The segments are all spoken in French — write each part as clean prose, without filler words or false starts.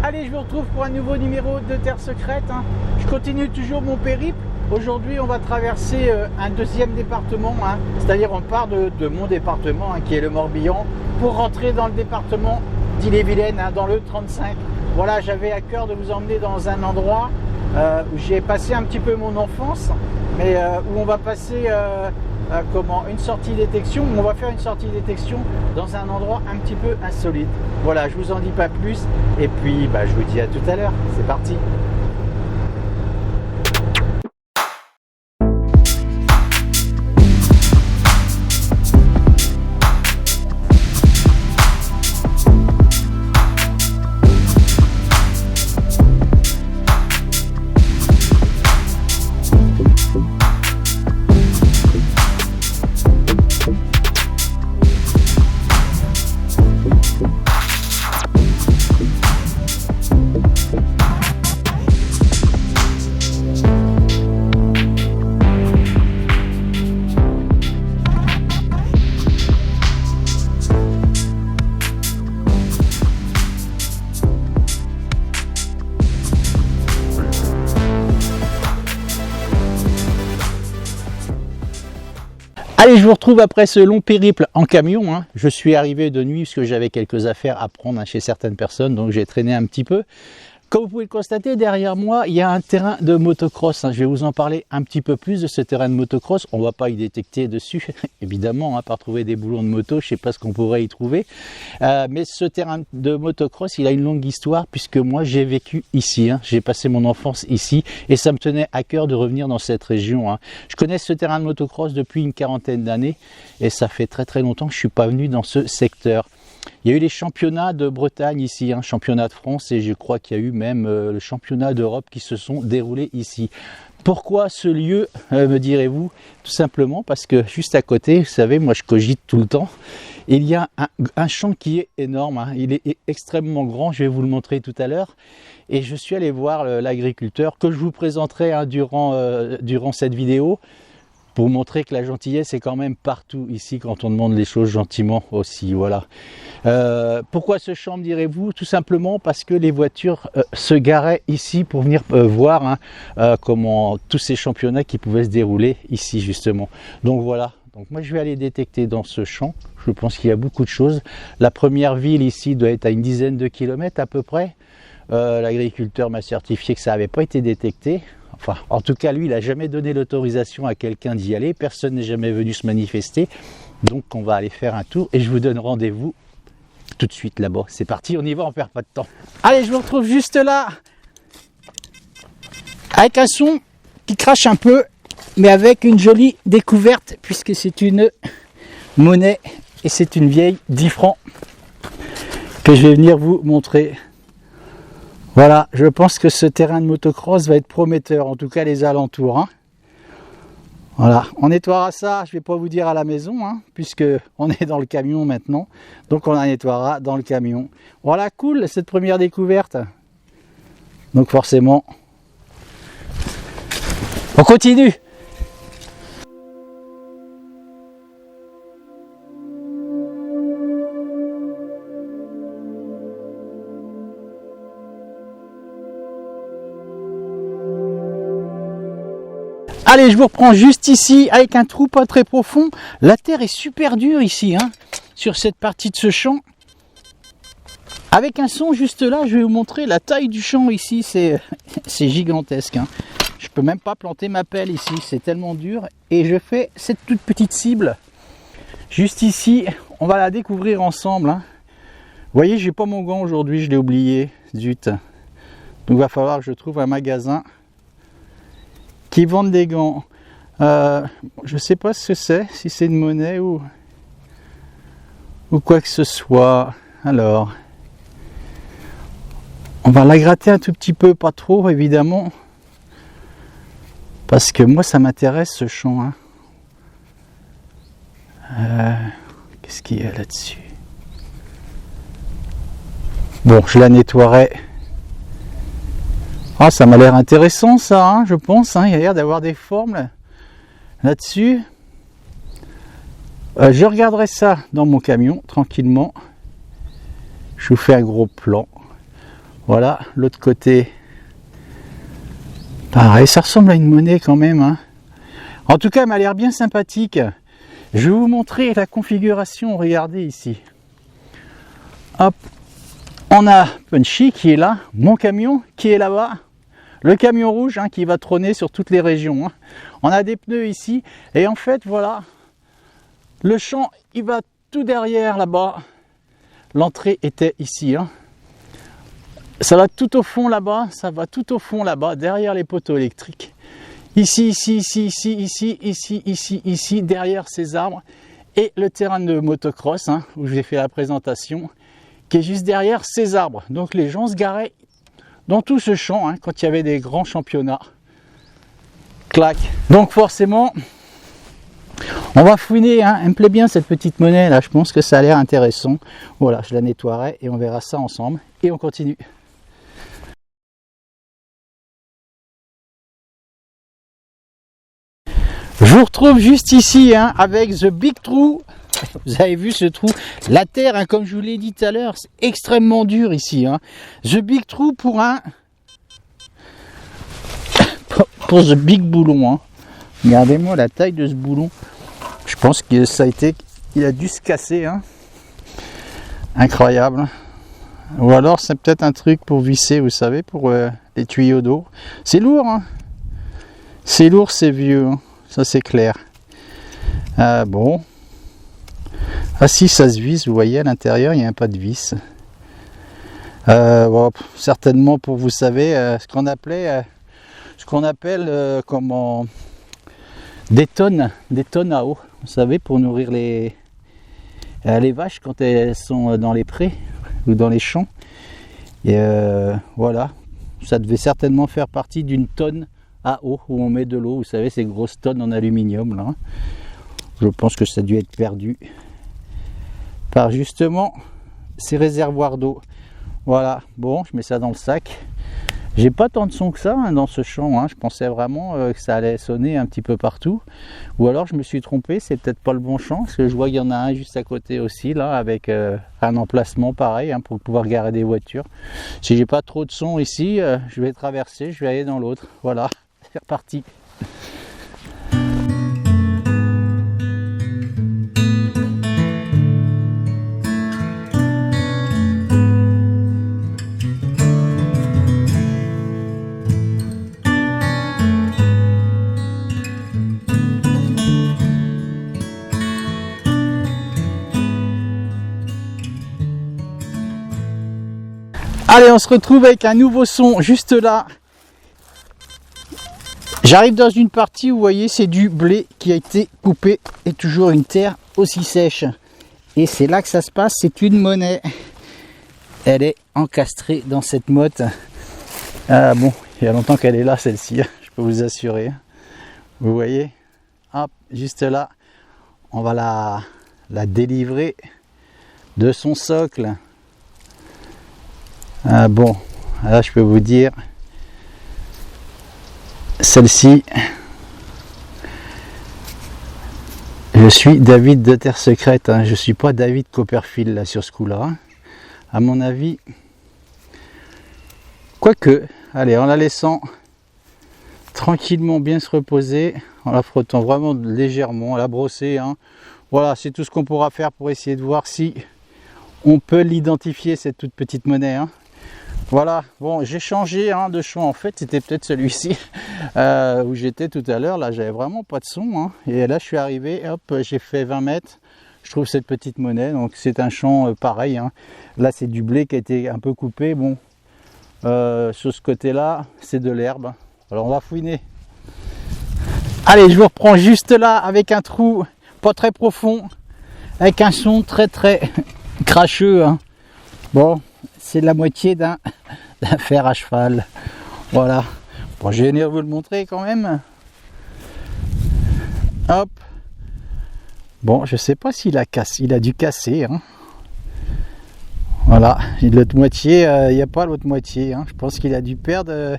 Allez, je vous retrouve pour un nouveau numéro de Terre Secrète. Je continue toujours mon périple. Aujourd'hui, on va traverser un deuxième département. C'est-à-dire, on part de mon département, qui est le Morbihan, pour rentrer dans le département d'Ille-et-Vilaine, dans le 35. Voilà, j'avais à cœur de vous emmener dans un endroit où j'ai passé un petit peu mon enfance, mais où on va passer une sortie détection. On va faire une sortie détection dans un endroit un petit peu insolite. Voilà, je vous en dis pas plus. Et puis, je vous dis à tout à l'heure. C'est parti. Allez, je vous retrouve après ce long périple en camion. Je suis arrivé de nuit parce que j'avais quelques affaires à prendre chez certaines personnes, donc j'ai traîné un petit peu. Comme vous pouvez le constater, derrière moi, il y a un terrain de motocross. Je vais vous en parler un petit peu plus de ce terrain de motocross. On ne va pas y détecter dessus, évidemment, par trouver des boulons de moto, je ne sais pas ce qu'on pourrait y trouver. Mais ce terrain de motocross, il a une longue histoire, puisque moi, j'ai vécu ici. J'ai passé mon enfance ici, et ça me tenait à cœur de revenir dans cette région. Je connais ce terrain de motocross depuis une quarantaine d'années, et ça fait très très longtemps que je ne suis pas venu dans ce secteur. Il y a eu les championnats de Bretagne ici, championnat de France, et je crois qu'il y a eu même le championnat d'Europe qui se sont déroulés ici. Pourquoi ce lieu, me direz-vous? Tout simplement parce que juste à côté, vous savez, moi je cogite tout le temps, il y a un champ qui est énorme, il est extrêmement grand, je vais vous le montrer tout à l'heure. Et je suis allé voir l'agriculteur que je vous présenterai durant cette vidéo, pour vous montrer que la gentillesse est quand même partout ici quand on demande les choses gentiment aussi. Voilà. Pourquoi ce champ, me direz-vous? Tout simplement parce que les voitures se garaient ici pour venir voir comment tous ces championnats qui pouvaient se dérouler ici justement. Donc voilà. Donc moi je vais aller détecter dans ce champ. Je pense qu'il y a beaucoup de choses. La première ville ici doit être à une dizaine de kilomètres à peu près. L'agriculteur m'a certifié que ça n'avait pas été détecté. Enfin, en tout cas, lui, il n'a jamais donné l'autorisation à quelqu'un d'y aller. Personne n'est jamais venu se manifester. Donc, on va aller faire un tour et je vous donne rendez-vous tout de suite là-bas. C'est parti, on y va, on ne perd pas de temps. Allez, je vous retrouve juste là, avec un son qui crache un peu, mais avec une jolie découverte, puisque c'est une monnaie et c'est une vieille 10 francs que je vais venir vous montrer. Voilà, je pense que ce terrain de motocross va être prometteur, en tout cas les alentours. Voilà, on nettoiera ça, je ne vais pas vous dire à la maison, puisque on est dans le camion maintenant, donc on la nettoiera dans le camion. Voilà, cool cette première découverte. Donc forcément, on continue. Allez, je vous reprends juste ici avec un trou pas très profond. La terre est super dure ici, sur cette partie de ce champ. Avec un son juste là, je vais vous montrer la taille du champ ici, c'est gigantesque. Je peux même pas planter ma pelle ici, c'est tellement dur. Et je fais cette toute petite cible juste ici. On va la découvrir ensemble. Vous voyez, j'ai pas mon gant aujourd'hui, je l'ai oublié. Zut. Donc il va falloir que je trouve un magasin qui vendent des gants. Je sais pas ce que c'est, si c'est une monnaie ou quoi que ce soit. Alors, on va la gratter un tout petit peu, pas trop évidemment, parce que moi ça m'intéresse ce champ. Qu'est-ce qu'il y a là-dessus? Bon, je la nettoierai. Ah, ça m'a l'air intéressant ça, je pense. Il y a l'air d'avoir des formes là-dessus. Je regarderai ça dans mon camion tranquillement. Je vous fais un gros plan. Voilà, l'autre côté. Pareil, ça ressemble à une monnaie quand même, hein. En tout cas, elle m'a l'air bien sympathique. Je vais vous montrer la configuration, regardez ici. Hop, on a Punchy qui est là, mon camion qui est là-bas, le camion rouge hein, qui va trôner sur toutes les régions. Hein. On a des pneus ici, et en fait, voilà, le champ, il va tout derrière là-bas. L'entrée était ici. Hein. Ça va tout au fond là-bas, ça va tout au fond là-bas, derrière les poteaux électriques. Ici, ici, ici, ici, ici, ici, ici, ici, derrière ces arbres. Et le terrain de motocross, hein, où j'ai fait la présentation, qui est juste derrière ces arbres. Donc les gens se garaient dans tout ce champ, hein, quand il y avait des grands championnats. Clac. Donc forcément, on va fouiner, hein. Elle me plaît bien cette petite monnaie là, je pense que ça a l'air intéressant. Voilà, je la nettoierai et on verra ça ensemble. Et on continue. Je vous retrouve juste ici hein, avec The Big Trou. Vous avez vu ce trou? La terre, hein, comme je vous l'ai dit tout à l'heure, c'est extrêmement dur ici. Hein. The Big Trou pour The Big Boulon. Hein. Regardez-moi la taille de ce boulon. Je pense que ça a été, il a dû se casser. Hein. Incroyable. Ou alors c'est peut-être un truc pour visser, vous savez, pour les tuyaux d'eau. C'est lourd. Hein. C'est lourd, c'est vieux. Hein. Ça c'est clair. Bon. Ah si, ça se visse, vous voyez à l'intérieur, il n'y a pas de vis. Bon, certainement pour, vous savez, ce qu'on appelle comment, des tonnes à eau. Vous savez, pour nourrir les vaches quand elles sont dans les prés ou dans les champs. Et voilà, ça devait certainement faire partie d'une tonne à eau où on met de l'eau. Vous savez, ces grosses tonnes en aluminium là. Je pense que ça a dû être perdu par justement ces réservoirs d'eau. Voilà, bon, je mets ça dans le sac. J'ai pas tant de son que ça hein, dans ce champ. Hein. Je pensais vraiment que ça allait sonner un petit peu partout. Ou alors je me suis trompé, c'est peut-être pas le bon champ. Parce que je vois qu'il y en a un juste à côté aussi, là, avec un emplacement pareil hein, pour pouvoir garer des voitures. Si j'ai pas trop de son ici, je vais traverser, je vais aller dans l'autre. Voilà, c'est reparti. Allez, on se retrouve avec un nouveau son juste là. J'arrive dans une partie où vous voyez c'est du blé qui a été coupé et toujours une terre aussi sèche. Et c'est là que ça se passe, c'est une monnaie. Elle est encastrée dans cette motte. Bon, il y a longtemps qu'elle est là celle-ci, je peux vous assurer. Vous voyez, hop, juste là, on va la délivrer de son socle. Bon, là je peux vous dire, celle-ci, je suis David de Terre Secrète, hein. Je ne suis pas David Copperfield là sur ce coup-là. Hein. À mon avis, quoique, allez, en la laissant tranquillement bien se reposer, en la frottant vraiment légèrement, la brosser. Hein. Voilà, c'est tout ce qu'on pourra faire pour essayer de voir si on peut l'identifier, cette toute petite monnaie. Hein. Voilà, bon, j'ai changé hein, de champ, en fait, c'était peut-être celui-ci où j'étais tout à l'heure, là j'avais vraiment pas de son, hein. Et là je suis arrivé, hop, j'ai fait 20 mètres, je trouve cette petite monnaie, donc c'est un champ pareil, hein. Là c'est du blé qui a été un peu coupé, bon, sur ce côté-là, c'est de l'herbe, alors on va fouiner. Allez, je vous reprends juste là, avec un trou pas très profond, avec un son très cracheux, hein. Bon, c'est la moitié d'un fer à cheval. Voilà. Bon, j'ai venir vous le montrer quand même. Hop. Bon, je sais pas s'il a cassé. Il a dû casser. Hein. Voilà. L'autre moitié, il n'y a pas l'autre moitié. Hein. Je pense qu'il a dû perdre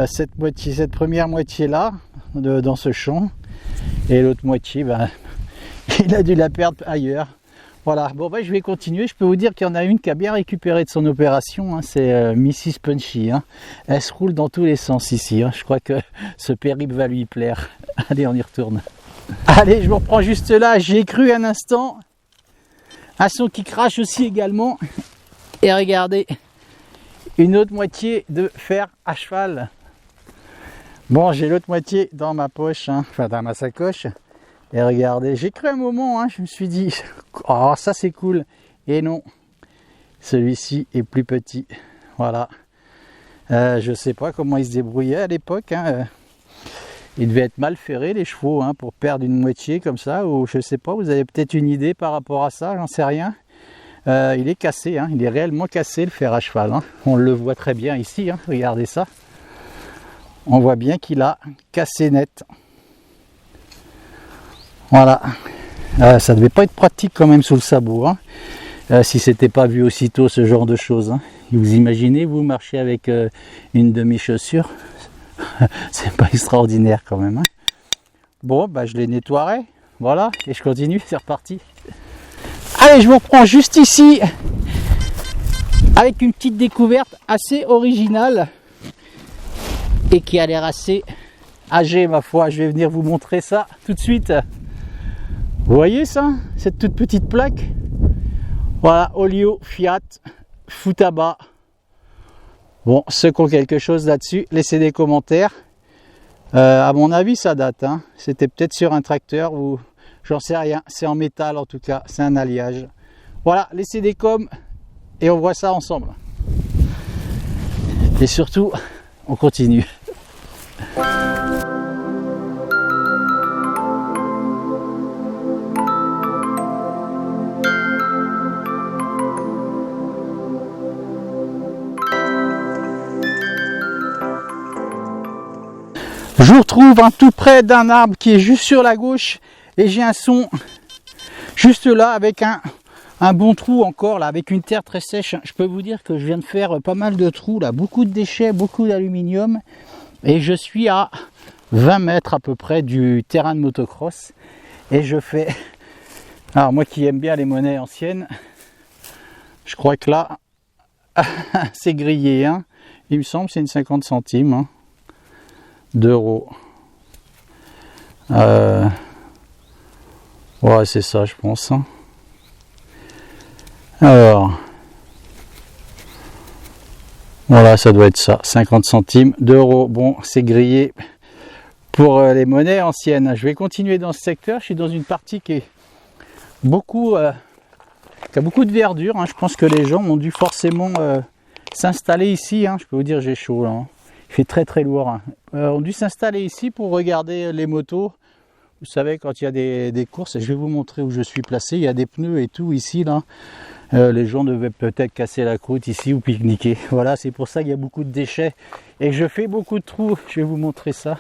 cette première moitié là, dans ce champ. Et l'autre moitié, ben, il a dû la perdre ailleurs. Voilà, bon je vais continuer. Je peux vous dire qu'il y en a une qui a bien récupéré de son opération, hein. C'est Mrs Punchy, hein. Elle se roule dans tous les sens ici, hein. Je crois que ce périple va lui plaire. Allez, on y retourne. Allez, je vous reprends juste là. J'ai cru un instant. Un son qui crache aussi également. Et regardez, une autre moitié de fer à cheval. Bon, j'ai l'autre moitié dans ma poche, hein. Enfin dans ma sacoche. Et regardez, j'ai cru un moment, hein, je me suis dit, oh ça c'est cool. Et non, celui-ci est plus petit. Voilà. Je sais pas comment ils se débrouillaient à l'époque, hein. Ils devaient être mal ferrés les chevaux, hein, pour perdre une moitié comme ça. Ou je sais pas, vous avez peut-être une idée par rapport à ça, j'en sais rien. Il est cassé, hein, il est réellement cassé le fer à cheval, hein. On le voit très bien ici, hein, regardez ça. On voit bien qu'il a cassé net. Voilà, ça devait pas être pratique quand même sous le sabot, hein, si c'était pas vu aussitôt ce genre de choses, hein. Vous imaginez, vous marchez avec une demi-chaussure, c'est pas extraordinaire quand même, hein. Bon, je les nettoierai, voilà, et je continue, c'est reparti. Allez, je vous reprends juste ici, avec une petite découverte assez originale, et qui a l'air assez âgée ma foi. Je vais venir vous montrer ça tout de suite. Vous voyez ça, cette toute petite plaque? Voilà, Olio Fiat Futaba. Bon, ceux qui ont quelque chose là-dessus, laissez des commentaires. À mon avis, ça date, hein. C'était peut-être sur un tracteur ou j'en sais rien. C'est en métal en tout cas, c'est un alliage. Voilà, laissez des coms et on voit ça ensemble. Et surtout, on continue. Je vous retrouve tout près d'un arbre qui est juste sur la gauche et j'ai un son juste là avec un bon trou encore là, avec une terre très sèche. Je peux vous dire que je viens de faire pas mal de trous là, beaucoup de déchets, beaucoup d'aluminium et je suis à 20 mètres à peu près du terrain de motocross et je fais, alors moi qui aime bien les monnaies anciennes, je crois que là c'est grillé, hein. Il me semble que c'est une 50 centimes, hein, d'euros. Ouais, c'est ça, je pense, hein. Alors, voilà, ça doit être ça, 50 centimes d'euros. Bon, c'est grillé pour les monnaies anciennes. Je vais continuer dans ce secteur. Je suis dans une partie qui est beaucoup, qui a beaucoup de verdure, hein. Je pense que les gens ont dû forcément s'installer ici, hein. Je peux vous dire, j'ai chaud là, hein. Il fait très très lourd, hein. On a dû s'installer ici pour regarder les motos. Vous savez, quand il y a des courses, je vais vous montrer où je suis placé. Il y a des pneus et tout ici là. Les gens devaient peut-être casser la croûte ici ou pique-niquer. Voilà, c'est pour ça qu'il y a beaucoup de déchets et je fais beaucoup de trous. Je vais vous montrer ça.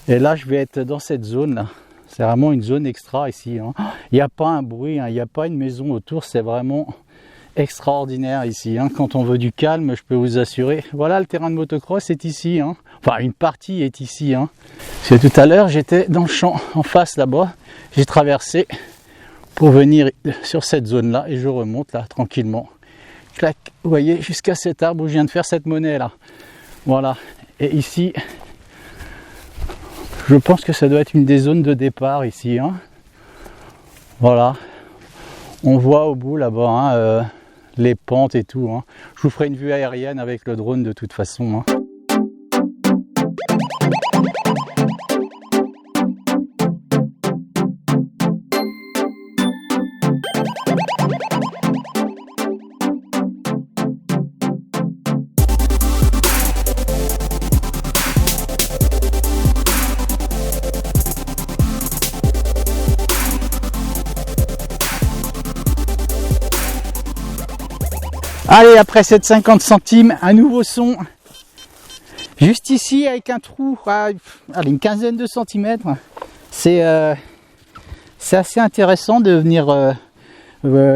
Et là, je vais être dans cette zone là. C'est vraiment une zone extra ici, hein. Il n'y a pas un bruit, hein. Il n'y a pas une maison autour. C'est vraiment extraordinaire ici, hein. Quand on veut du calme, je peux vous assurer. Voilà, le terrain de motocross est ici, hein. Enfin, une partie est ici, hein. Parce que tout à l'heure, j'étais dans le champ en face là-bas. J'ai traversé pour venir sur cette zone-là et je remonte là tranquillement. Clac, vous voyez, jusqu'à cet arbre où je viens de faire cette monnaie là. Voilà. Et ici, je pense que ça doit être une des zones de départ ici, hein. Voilà. On voit au bout là-bas, hein, les pentes et tout, hein. Je vous ferai une vue aérienne avec le drone de toute façon, hein. Allez, après cette 50 centimes, un nouveau son. Juste ici, avec un trou à une quinzaine de centimètres. C'est assez intéressant de venir...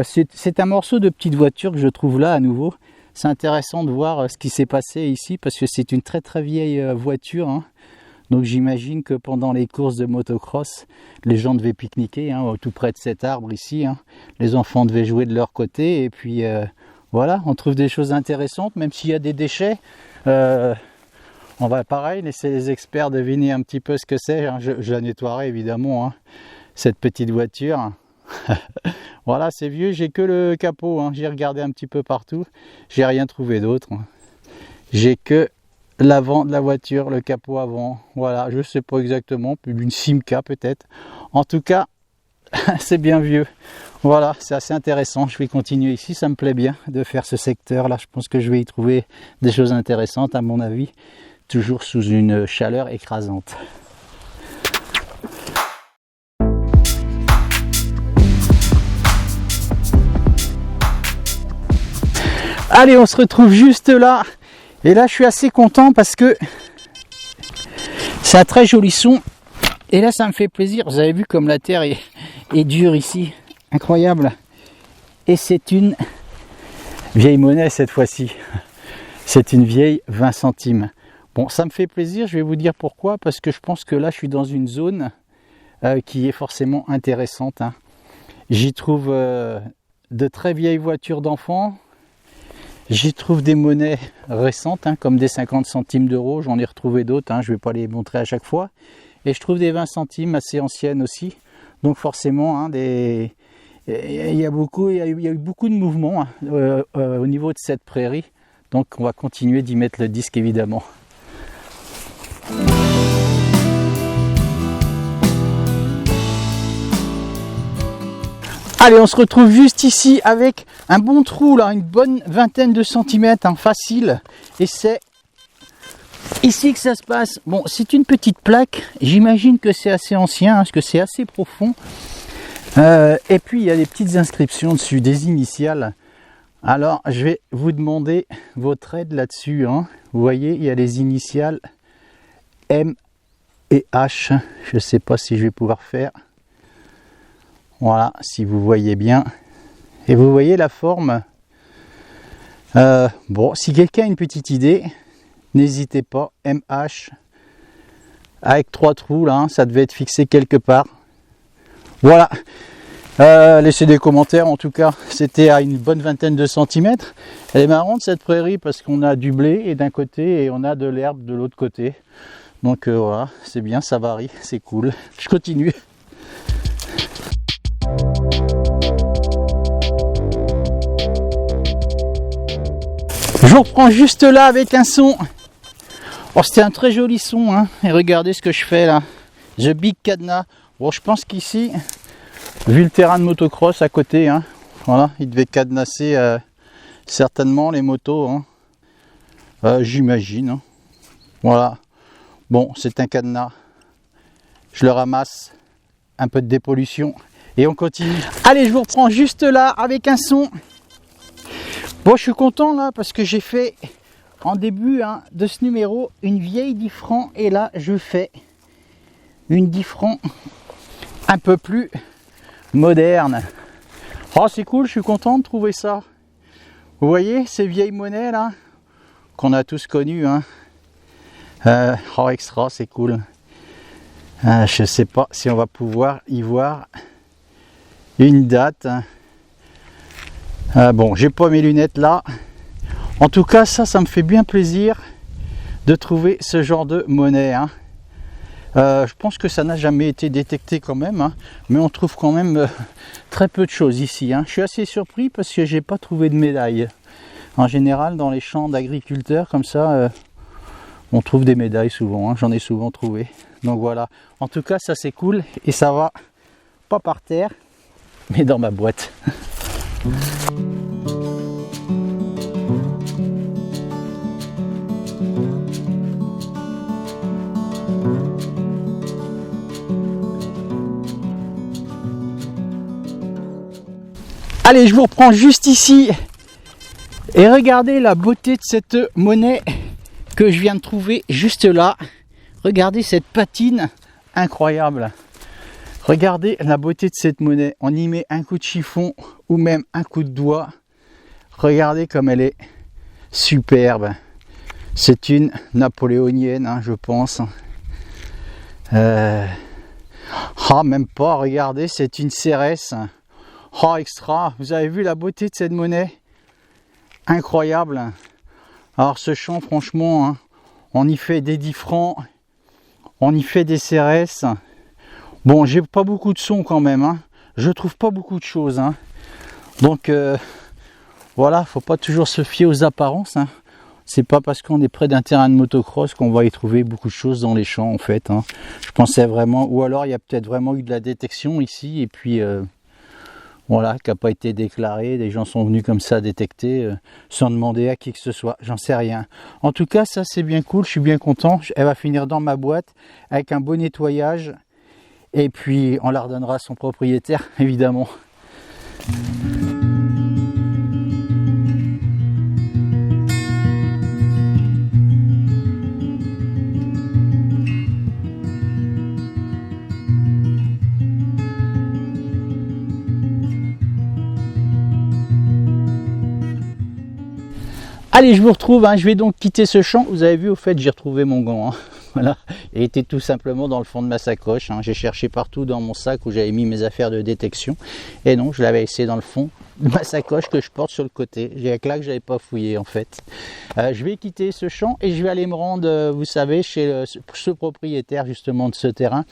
c'est un morceau de petite voiture que je trouve là à nouveau. C'est intéressant de voir ce qui s'est passé ici parce que c'est une très très vieille voiture, hein. Donc j'imagine que pendant les courses de motocross, les gens devaient pique-niquer hein, tout près de cet arbre ici. Hein. Les enfants devaient jouer de leur côté et puis voilà, on trouve des choses intéressantes, même s'il y a des déchets. On va pareil laisser les experts deviner un petit peu ce que c'est. Hein. Je la nettoierai évidemment, hein, cette petite voiture. Voilà, c'est vieux, j'ai que le capot. Hein. J'ai regardé un petit peu partout, j'ai rien trouvé d'autre. Hein. J'ai que l'avant de la voiture, le capot avant. Voilà, je sais pas exactement, plus d'une Simca peut-être. En tout cas, c'est bien vieux. Voilà, c'est assez intéressant. Je vais continuer ici, ça me plaît bien de faire ce secteur là. Je pense que je vais y trouver des choses intéressantes à mon avis, toujours sous une chaleur écrasante. Allez, on se retrouve juste là. Et là, je suis assez content parce que c'est un très joli son. Et là, ça me fait plaisir. Vous avez vu comme la terre est dure ici. Incroyable. Et c'est une vieille monnaie cette fois-ci. C'est une vieille 20 centimes. Bon, ça me fait plaisir. Je vais vous dire pourquoi. Parce que je pense que là, je suis dans une zone qui est forcément intéressante. Hein. J'y trouve de très vieilles voitures d'enfants. J'y trouve des monnaies récentes, hein, comme des 50 centimes d'euros. J'en ai retrouvé d'autres, hein, je ne vais pas les montrer à chaque fois. Et je trouve des 20 centimes assez anciennes aussi. Donc forcément, hein, il y a eu beaucoup de mouvements hein, au niveau de cette prairie. Donc on va continuer d'y mettre le disque évidemment. Allez, on se retrouve juste ici avec un bon trou, là, une bonne vingtaine de centimètres, hein, facile. Et c'est ici que ça se passe. Bon, c'est une petite plaque. J'imagine que c'est assez ancien, hein, parce que c'est assez profond. Et puis, il y a des petites inscriptions dessus, des initiales. Alors, je vais vous demander votre aide là-dessus. Hein. Vous voyez, il y a les initiales M et H. Je ne sais pas si je vais pouvoir faire. Voilà, si vous voyez bien. Et vous voyez la forme. Bon, si quelqu'un a une petite idée, n'hésitez pas. MH avec 3 trous là, hein, ça devait être fixé quelque part. Voilà. Laissez des commentaires. En tout cas, c'était à une bonne vingtaine de centimètres. Elle est marrante cette prairie parce qu'on a du blé et d'un côté et on a de l'herbe de l'autre côté. Donc voilà, c'est bien, ça varie, c'est cool. Je continue. Je vous reprends juste là avec un son. Oh, c'était un très joli son, hein. Et regardez ce que je fais là. The Big Cadenas. Bon, je pense qu'ici, vu le terrain de motocross à côté, hein, voilà, il devait cadenasser certainement les motos. Hein. J'imagine. Hein. Voilà. Bon, c'est un cadenas. Je le ramasse. Un peu de dépollution. Et on continue. Allez, je vous reprends juste là avec un son. Bon, je suis content là parce que j'ai fait en début hein, de ce numéro une vieille 10 francs et là je fais une 10 francs un peu plus moderne. Oh, c'est cool, je suis content de trouver ça. Vous voyez ces vieilles monnaies là qu'on a tous connues. Hein. Oh, extra, c'est cool. Je sais pas si on va pouvoir y voir une date. Bon, j'ai pas mes lunettes là. En tout cas, ça me fait bien plaisir de trouver ce genre de monnaie. Hein. Je pense que ça n'a jamais été détecté quand même, hein, mais on trouve quand même très peu de choses ici. Hein. Je suis assez surpris parce que j'ai pas trouvé de médailles. En général, dans les champs d'agriculteurs comme ça, on trouve des médailles souvent. Hein. J'en ai souvent trouvé. Donc voilà. En tout cas, ça c'est cool et ça va pas par terre, mais dans ma boîte. Allez, je vous reprends juste ici et regardez la beauté de cette monnaie que je viens de trouver juste là. Regardez cette patine incroyable. Regardez la beauté de cette monnaie. On y met un coup de chiffon ou même un coup de doigt. Regardez comme elle est superbe. C'est une napoléonienne, hein, je pense. Ah, même pas, regardez, c'est une CRS. Oh, extra. Vous avez vu la beauté de cette monnaie? Incroyable. Alors ce champ, franchement, hein, on y fait des 10 francs. On y fait des CRS. Bon, j'ai pas beaucoup de sons quand même. Hein. Je trouve pas beaucoup de choses. Hein. Donc, voilà, faut pas toujours se fier aux apparences. Hein. C'est pas parce qu'on est près d'un terrain de motocross qu'on va y trouver beaucoup de choses dans les champs, en fait. Hein. Je pensais vraiment... Ou alors, il y a peut-être vraiment eu de la détection ici. Et puis... voilà, qui n'a pas été déclaré, des gens sont venus comme ça détecter sans demander à qui que ce soit, j'en sais rien. En tout cas, ça c'est bien cool, je suis bien content. Elle va finir dans ma boîte avec un beau nettoyage et puis on la redonnera à son propriétaire, évidemment. Allez, je vous retrouve, hein. Je vais donc quitter ce champ. Vous avez vu, au fait, j'ai retrouvé mon gant. Hein. Voilà, il était tout simplement dans le fond de ma sacoche. Hein. J'ai cherché partout dans mon sac où j'avais mis mes affaires de détection. Et non, je l'avais laissé dans le fond de ma sacoche que je porte sur le côté. J'ai que là que j'avais pas fouillé en fait. Je vais quitter ce champ et je vais aller me rendre, vous savez, chez ce propriétaire justement de ce terrain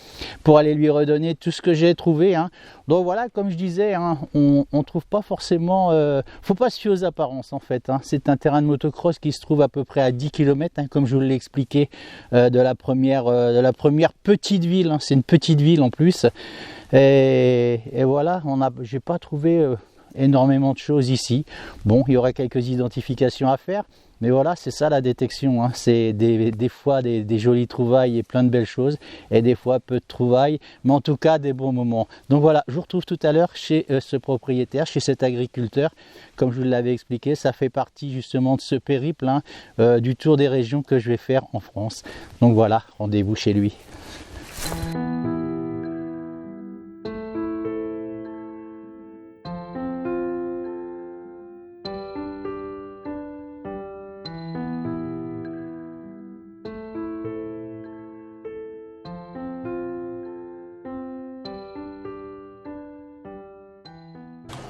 pour aller lui redonner tout ce que j'ai trouvé. Hein. Donc voilà, comme je disais, hein, on trouve pas forcément... faut pas se fier aux apparences en fait. Hein. C'est un terrain de motocross qui se trouve à peu près à 10 km, hein, comme je vous l'ai expliqué, de la première petite ville. Hein. C'est une petite ville en plus. Et voilà, j'ai pas trouvé énormément de choses ici. Bon, il y aurait quelques identifications à faire. Mais voilà, c'est ça la détection, hein. C'est des fois des jolies trouvailles et plein de belles choses, et des fois peu de trouvailles, mais en tout cas des bons moments. Donc voilà, je vous retrouve tout à l'heure chez ce propriétaire, chez cet agriculteur. Comme je vous l'avais expliqué, ça fait partie justement de ce périple, hein, du tour des régions que je vais faire en France. Donc voilà, rendez-vous chez lui.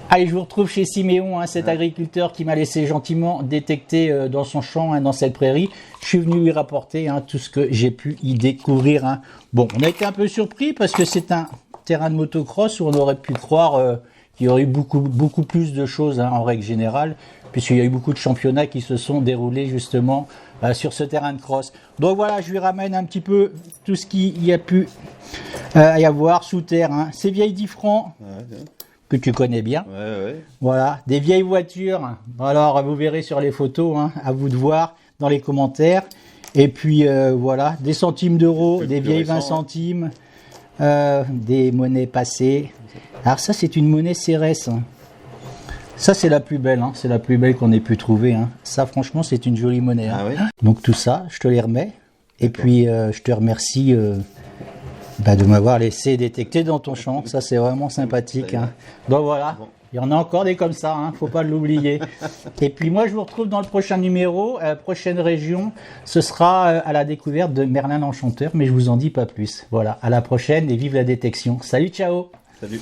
Allez, je vous retrouve chez Siméon, hein, cet agriculteur qui m'a laissé gentiment détecter dans son champ, hein, dans cette prairie. Je suis venu lui rapporter, hein, tout ce que j'ai pu y découvrir. Hein. Bon, on a été un peu surpris parce que c'est un terrain de motocross où on aurait pu croire qu'il y aurait eu beaucoup plus de choses, hein, en règle générale, puisqu'il y a eu beaucoup de championnats qui se sont déroulés justement sur ce terrain de cross. Donc voilà, je lui ramène un petit peu tout ce qu'il y a pu y avoir sous terre. Hein. Ces vieilles 10 francs. Ouais. Que tu connais bien. Ouais. Voilà, des vieilles voitures. Alors, vous verrez sur les photos, hein, à vous de voir dans les commentaires. Et puis, voilà, des centimes d'euros, des vieilles 20 centimes, des monnaies passées. Alors ça, c'est une monnaie CRS. Hein. Ça, c'est la plus belle. Hein. C'est la plus belle qu'on ait pu trouver. Hein. Ça, franchement, c'est une jolie monnaie. Hein. Ah oui. Donc, tout ça, je te les remets. Et puis, je te remercie... de m'avoir laissé détecter dans ton champ, ça c'est vraiment sympathique. Hein. Donc voilà, il y en a encore des comme ça, hein, faut pas l'oublier. Et puis moi je vous retrouve dans le prochain numéro, prochaine région, ce sera à la découverte de Merlin l'Enchanteur, mais je vous en dis pas plus. Voilà, à la prochaine et vive la détection. Salut, ciao. Salut.